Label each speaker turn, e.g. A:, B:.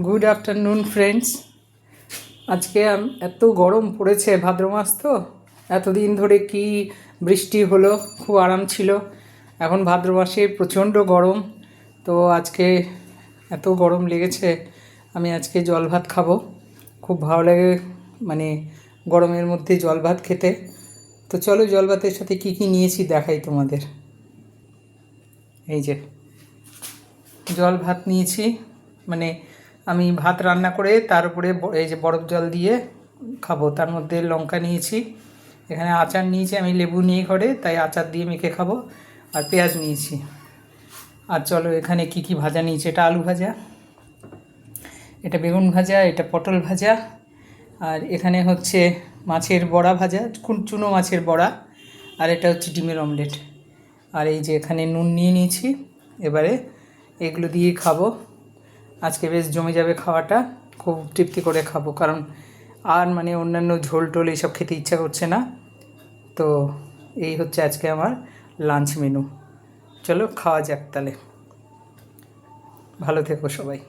A: Good afternoon friends. আজকে এত গরম পড়েছে, ভাদ্র মাস তো। এতদিন ধরে কি বৃষ্টি হলো, খুব আরাম ছিল। এখন ভাদ্র মাসে প্রচণ্ড গরম। তো আজকে এত গরম লেগেছে, আমি আজকে জল ভাত খাবো। খুব ভালো লাগে মানে গরমের মধ্যে জল ভাত খেতে। তো চলো জল ভাতের সাথে কী কী নিয়েছি দেখাই তোমাদের। এই যে জল ভাত নিয়েছি, মানে আমি ভাত রান্না করে তার উপরে এই যে বরফ জল দিয়ে খাবো। তার মধ্যে লঙ্কা নিয়েছি, এখানে আচার নিয়েছি, আমি লেবু নিয়ে ঘরে, তাই আচার দিয়ে মেখে খাবো। আর পেঁয়াজ নিয়েছি। আর চলো এখানে কি কি ভাজা নিয়েছি। এটা আলু ভাজা, এটা বেগুন ভাজা, এটা পটল ভাজা, আর এখানে হচ্ছে মাছের বড়া ভাজা, চুনো মাছের বড়া, আর এটা হচ্ছে ডিমের অমলেট। আর এই যে এখানে নুন নিয়ে নিয়েছি। এবারে এগুলো দিয়ে খাবো। আজকে বেশ জমে যাবে খাওয়াটা, খুব তৃপ্তি করে খাবো, কারণ আর মানে অন্যান্য ঝোল টোল এইসব খেতে ইচ্ছা করছে না। তো এই হচ্ছে আজকে আমার লাঞ্চ মেনু। চলো খাওয়া যাক তাহলে। ভালো থেকো সবাই।